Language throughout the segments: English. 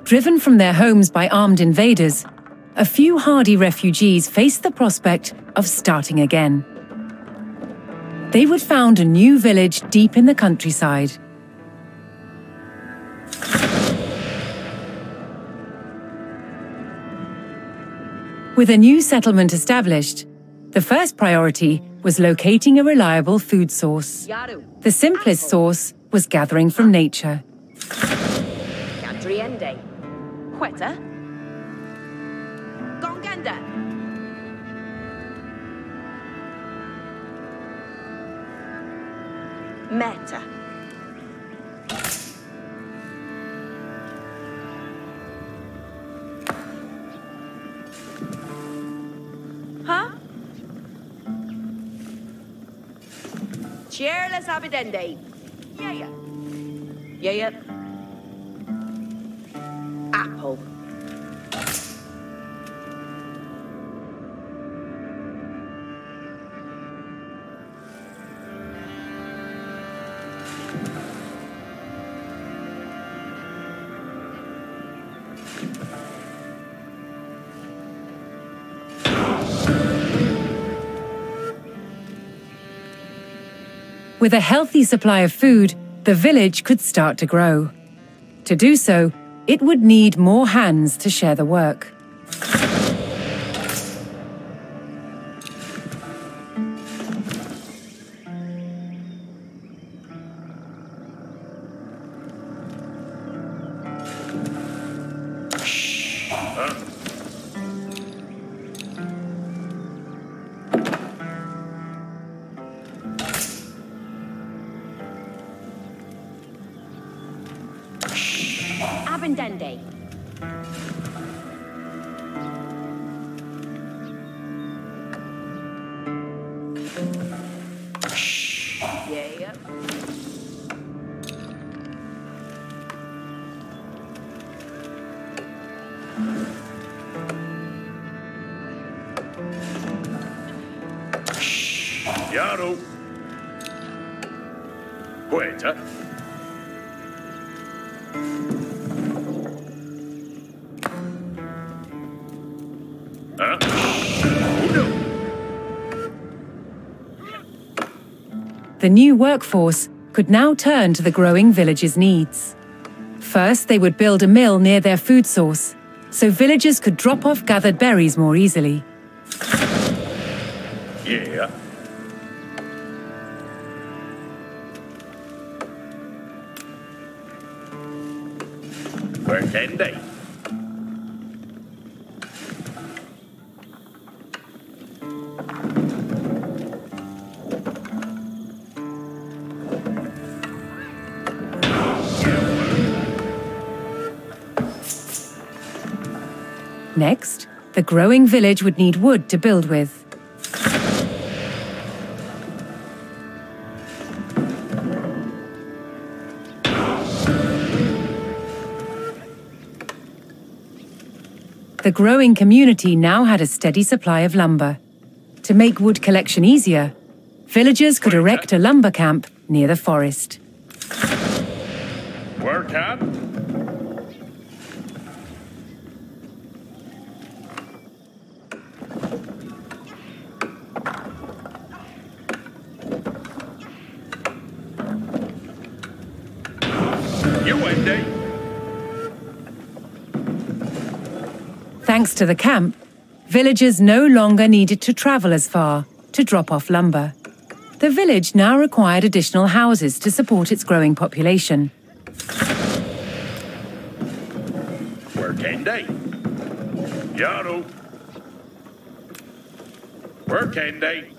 Driven from their homes by armed invaders, a few hardy refugees faced the prospect of starting again. They would found a new village deep in the countryside. With a new settlement established, the first priority was locating a reliable food source. The simplest source was gathering from nature. Meta. Huh? Cheerless abidende. Yeah. Yeah. Apple. With a healthy supply of food, the village could start to grow. To do so, it would need more hands to share the work. Abundante. Yeah. Yaro. Queta. The new workforce could now turn to the growing village's needs. First, they would build a mill near their food source, so villagers could drop off gathered berries more easily. Yeah. Where can they? Next, the growing village would need wood to build with. The growing community now had a steady supply of lumber. To make wood collection easier, villagers could erect a lumber camp near the forest. Work up. Thanks to the camp, villagers no longer needed to travel as far to drop off lumber. The village now required additional houses to support its growing population. Where can they? Yaro. Where can they?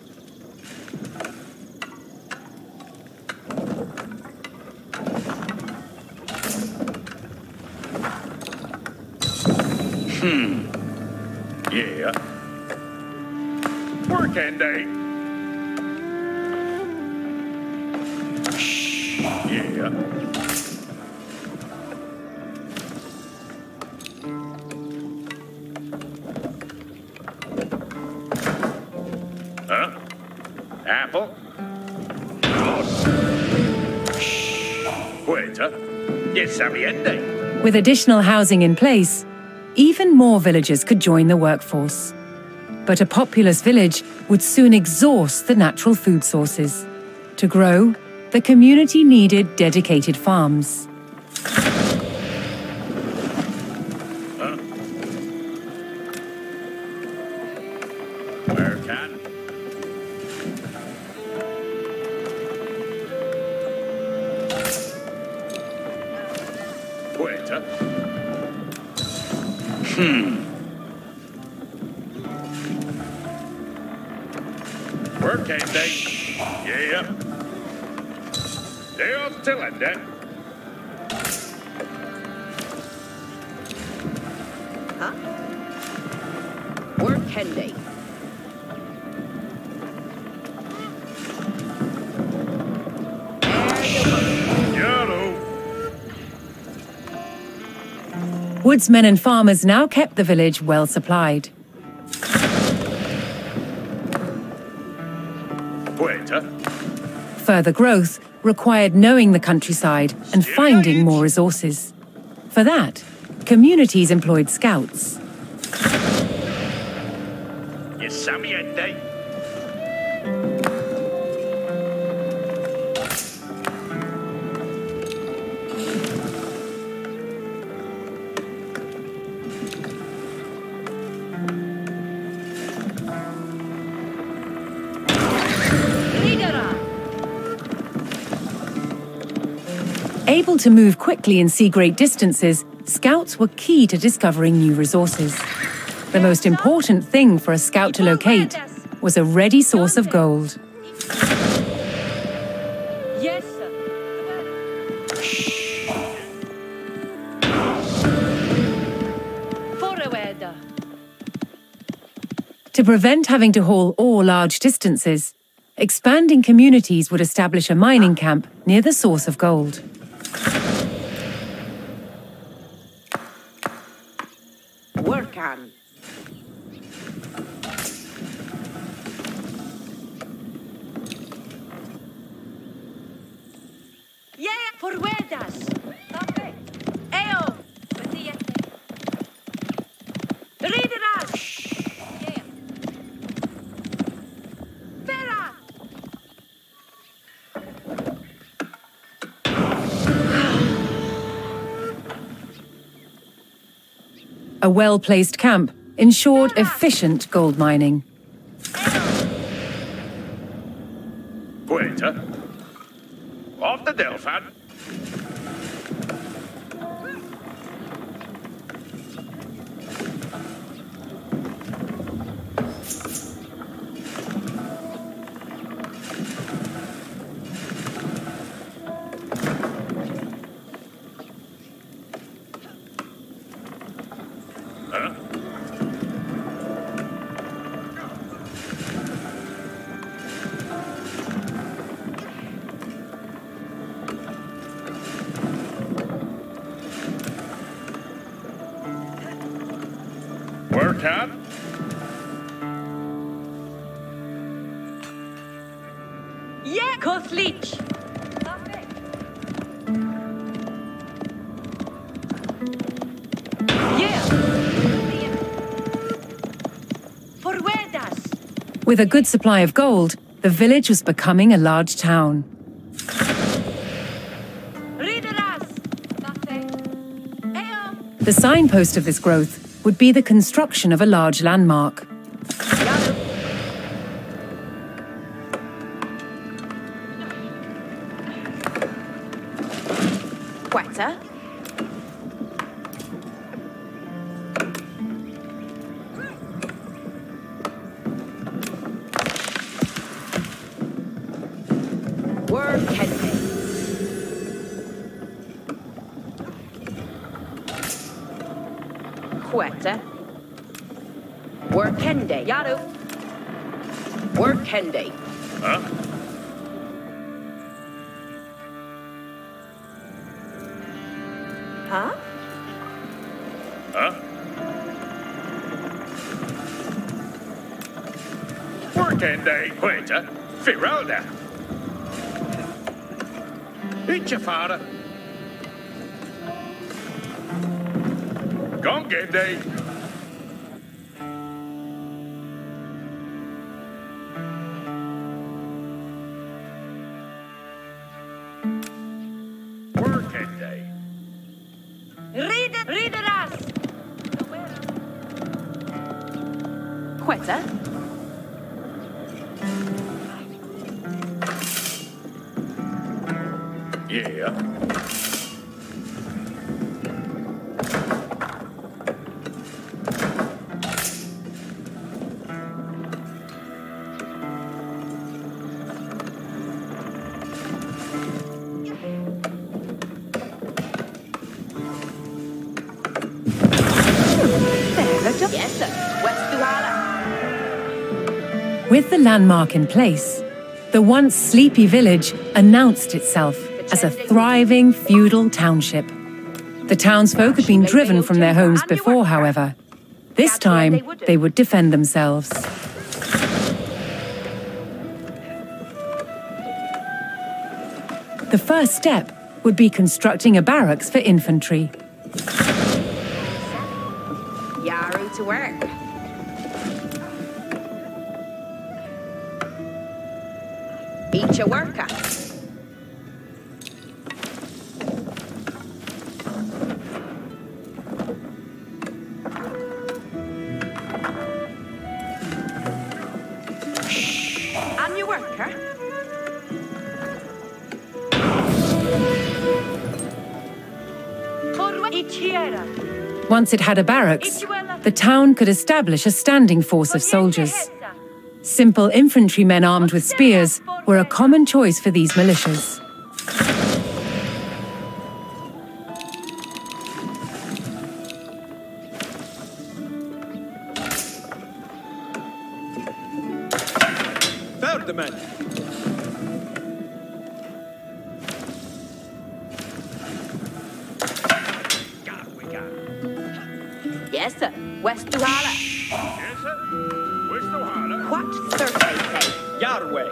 Yeah. Where can they? Yeah. Huh? Apple? Queta? Yes, sabiente. With additional housing in place, even more villagers could join the workforce. But a populous village would soon exhaust the natural food sources. To grow, the community needed dedicated farms. Where can? Waiter. Where came they? Yeah. They are still in there. Huh? Where can they? Woodsmen and farmers now kept the village well supplied. Waiter. Further growth required knowing the countryside and finding more resources. For that, communities employed scouts. You samiente. Able to move quickly and see great distances, scouts were key to discovering new resources. The most important thing for a scout to locate was a ready source of gold. Yes, sir. To prevent having to haul ore large distances, expanding communities would establish a mining camp near the source of gold. Work on. Yeah, for ruedas. Eo. Rideras. Yeah. Vera. A well-placed camp ensured efficient gold mining. Waiter. Off the Delphin. Huh? Work out. Yeah, Koslich. Yeah. For ruedas. With a good supply of gold, the village was becoming a large town. Rideras. Eo. The signpost of this growth would be the construction of a large landmark. Yalo. Quetta. Work can they? Quetta. Work can they? Yado. Work can they? Huh? Huh? Huh? Working day, waiter. Firolda. Eat your father. Gone game day. Working day. Read it us. Quetta. Yeah. Yes, sir. West Duhala. With the landmark in place, the once sleepy village announced itself as a thriving feudal township. The townsfolk had been driven from their homes before, however. This time, they would defend themselves. The first step would be constructing a barracks for infantry. Yaru to work. Each a worker. And your worker. Once it had a barracks, the town could establish a standing force of soldiers. Simple infantrymen armed with spears were a common choice for these militias. Ferdinand! Yes, sir. West Duhala. Yes, sir. Where's the holler? What survey say? Yarway!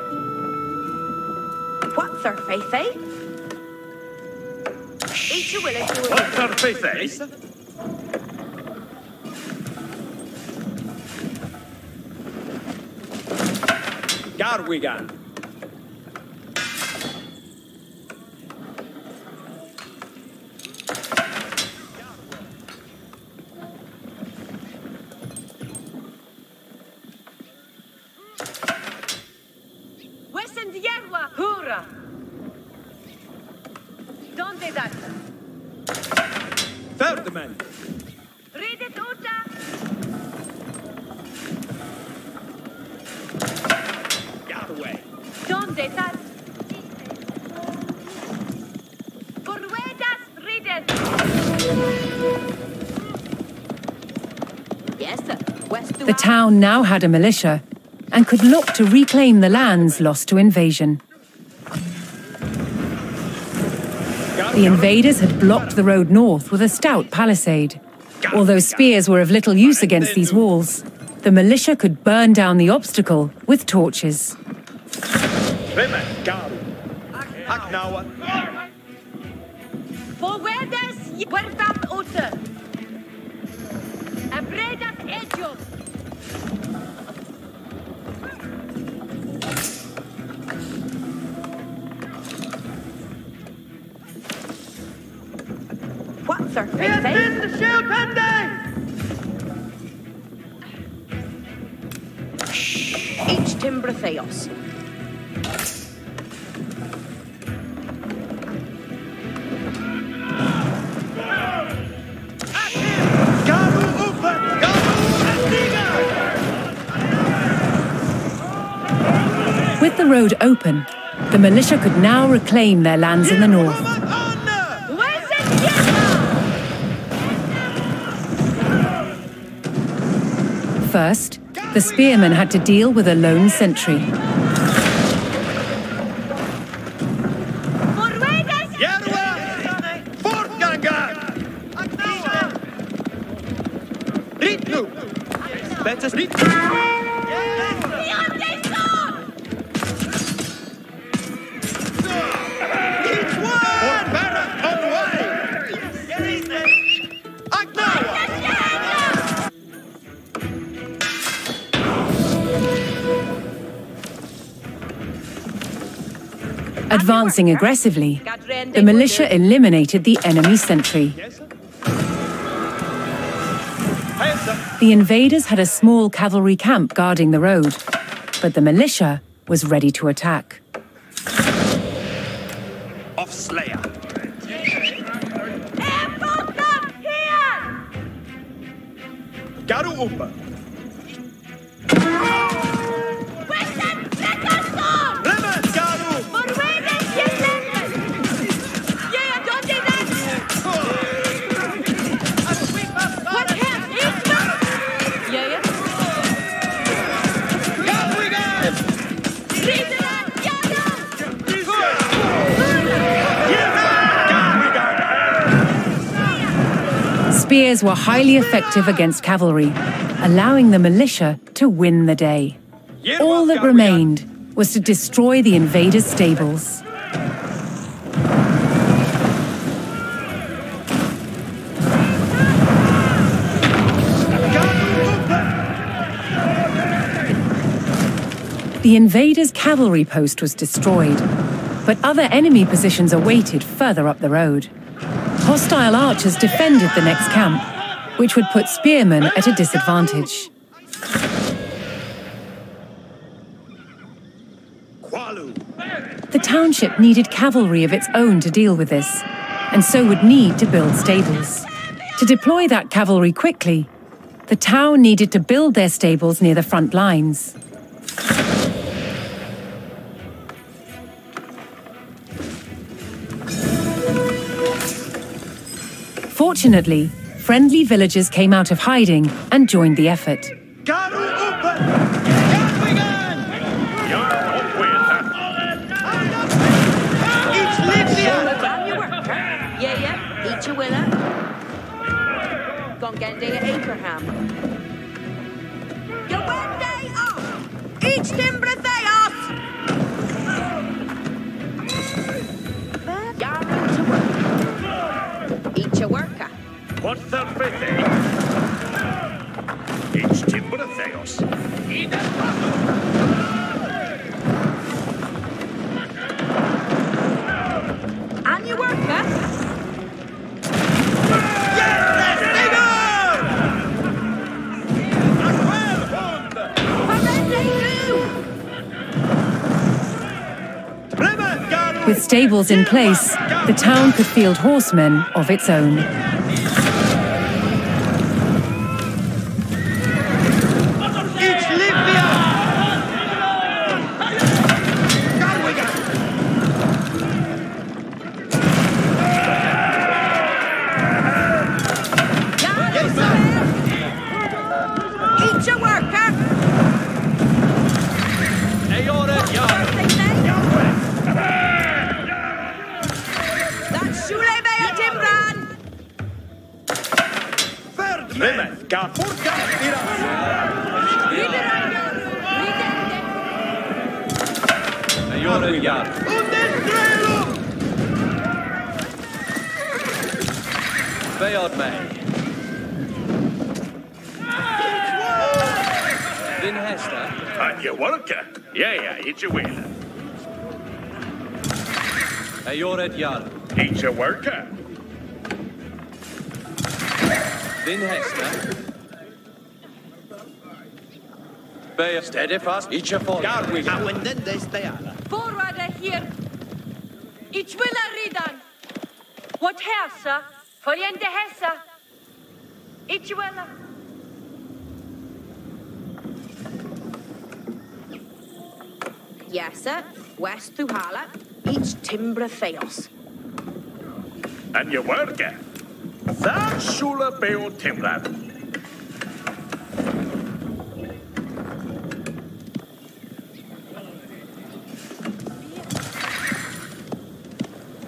What survey say? Each a willing to What's our face, eh? Garwigan! Western Yerwa, Hura. Donde data? Ferdinand! Read it, Uta. Yarway! Donde data? Por ruedas, read it. Yes, sir. West The town now had a militia and could look to reclaim the lands lost to invasion. The invaders had blocked the road north with a stout palisade. Although spears were of little use against these walls, the militia could burn down the obstacle with torches. Remen, Garu! Aknawa! For ruedas, puertas, Uta. Abredas, ellos. What's our face? Each timbre theos. Garu open! Garu With the road open, the militia could now reclaim their lands in the north. First, the spearmen had to deal with a lone sentry. Yarwa! Fortgangar! Ritnu! Better Ritnu! Each one! For Barak on way! Agnawa! Advancing aggressively, the militia eliminated the enemy sentry. Yes, sir. Yes, sir. The invaders had a small cavalry camp guarding the road, but the militia was ready to attack. Of Slayer. Garu uppe. Lemmen, Garu! Spears were highly effective against cavalry, allowing the militia to win the day. All that remained was to destroy the invaders' stables. The invaders' cavalry post was destroyed, but other enemy positions awaited further up the road. Hostile archers defended the next camp, which would put spearmen at a disadvantage. The township needed cavalry of its own to deal with this, and so would need to build stables. To deploy that cavalry quickly, the town needed to build their stables near the front lines. Fortunately, friendly villagers came out of hiding and joined the effort. Garu uppe! Järvigan! Jarl och Weta. It's Livia! Each a winner. Gongende Abraham. You win day off. Each timber theos. Yarrow to work. Each a worker. What's the fitting? Each timber of Theos. And you worker. With stables in place, the town could field horsemen of its own. It's Livia! Each a worker. That's Shule Bea Timran. Lemmen, Gafurka, Bayard May. Din Hester. And you worker. Yeah, each a winner. Ayored Yar. Each a worker. Din Hester. Bayard. Steady fast. Each a fall. Garwigan. Awen den steana. Forward here. Each will a ridan. What hessa? Följande hessa. Each will a... Yes, sir. West through Hala. Each timber theos. And you worker. That Shula Beo Timran.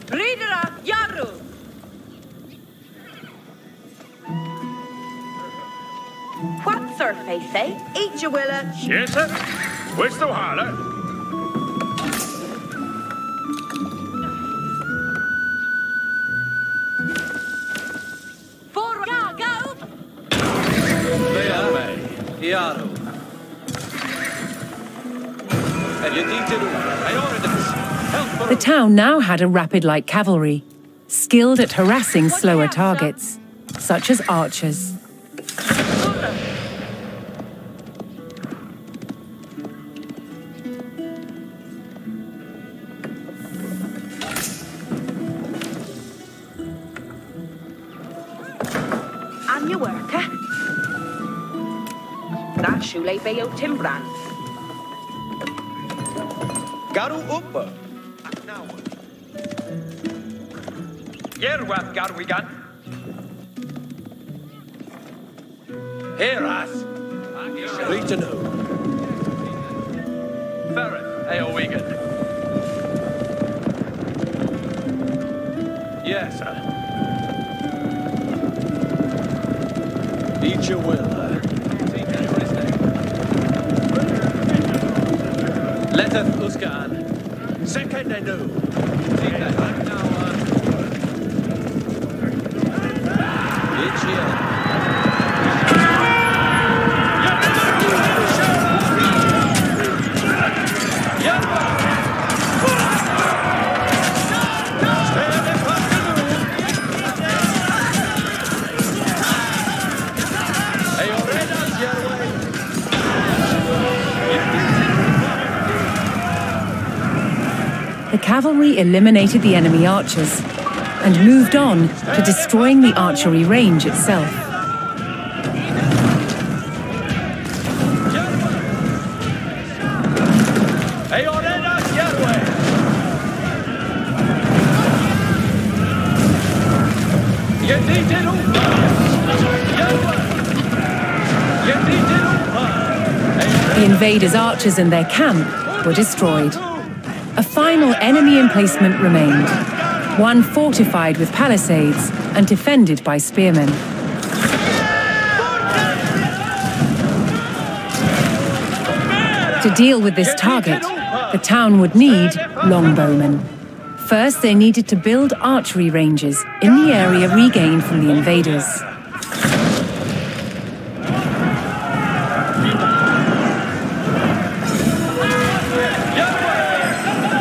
Ridera Yaru. What surface, eh? Each a willa. Yes, sir. Where's the holler? Forward. Go. Bayard May. Yaro. And you need to do. Ayored. The town now had a rapid light cavalry, skilled at harassing slower targets, such as archers. And your worker? That Shule Bayo Timbran. Garu uppa. Yerwap Garwigan. Heras. Ritano. Ferret Eowigan. Yes, sir. Eat your will. Leteth Uskan. Second I know. Each year. The cavalry eliminated the enemy archers and moved on to destroying the archery range itself. The invaders' archers and their camp were destroyed. A final enemy emplacement remained, one fortified with palisades and defended by spearmen. To deal with this target, the town would need longbowmen. First, they needed to build archery ranges in the area regained from the invaders.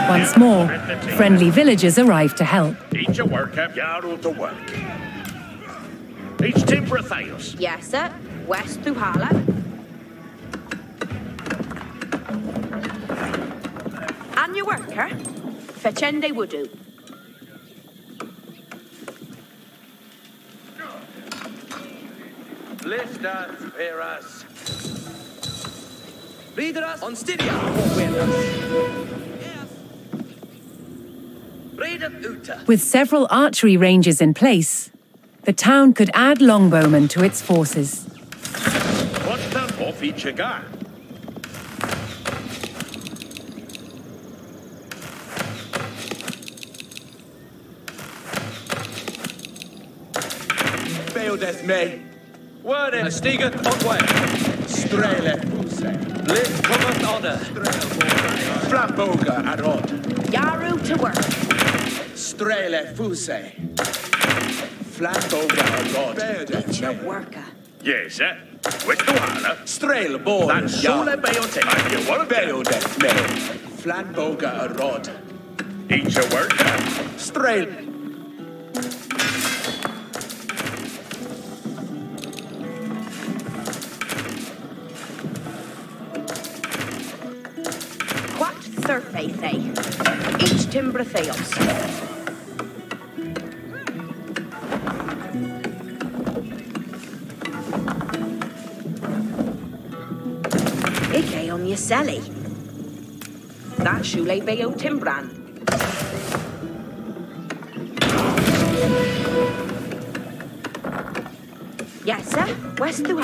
Once more, friendly villagers arrived to help. Each a worker, Yarrow to work. Each timber Theos. Yes, sir. West through Hala. And your worker? Fechende Wudu. Listas Heras. Rideras on Styria. With several archery ranges in place, the town could add longbowmen to its forces. What's that off each a guy? Beodes me. Word in Stigeth Otway. Strele Fuse. List cometh honor. Flamboga Arod. Yaru to work. Strele Fuse. Flamboga Arod. Each your worker. Yes, sir. With the Hala. Strele Bor. That's Shule Bayote. And your worker. Beodes me. Flamboga Arod. Each a worker. Strele. Surface, each timber Theos. Ike on your celly. That Shule Bayo Timbran. Yes, sir. West through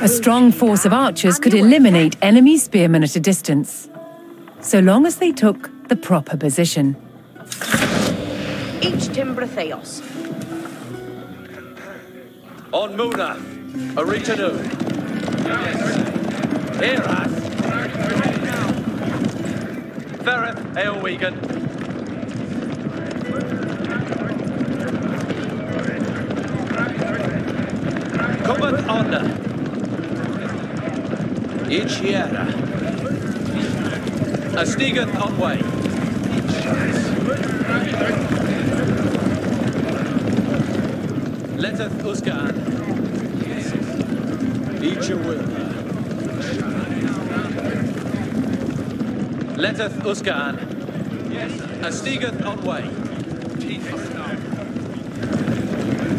A strong force of archers could eliminate enemy spearmen at a distance, so long as they took the proper position. Each timber Theos. On Muna. Aritanu. Heras. Ferret Eowigan. Cometh honor. Each year. A Snegan on way. Letteth Usgaan. Each a will. Letteth Usgaan. A Snegan on way.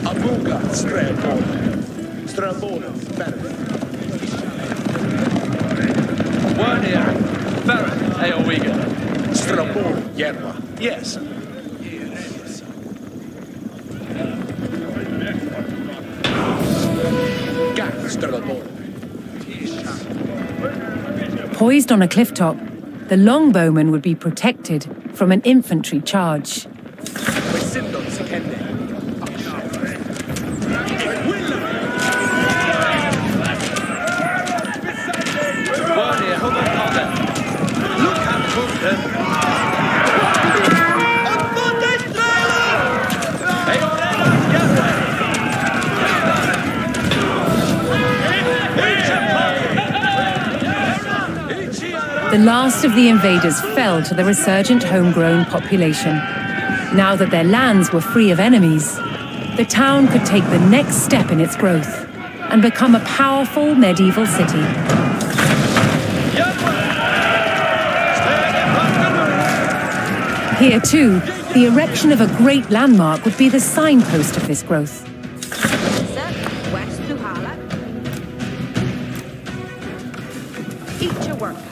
Abuga, Strelborn. Strelborn, Ferret. Wernier. Ferret Eowigan. Strelborn, Yerma. Yes. Gap, Strelborn. Poised on a cliff top, the longbowman would be protected from an infantry charge. Sindon, Sikende. Wernier Hubert Honda. Look at Fulton. Eorena Yahweh. The last of the invaders fell to the resurgent homegrown population. Now that their lands were free of enemies, the town could take the next step in its growth and become a powerful medieval city. Here too, the erection of a great landmark would be the signpost of this growth. West Luhala. Each a worker.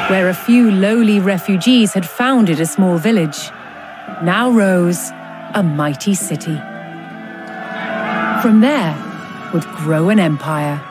Where a few lowly refugees had founded a small village, now rose a mighty city. From there would grow an empire.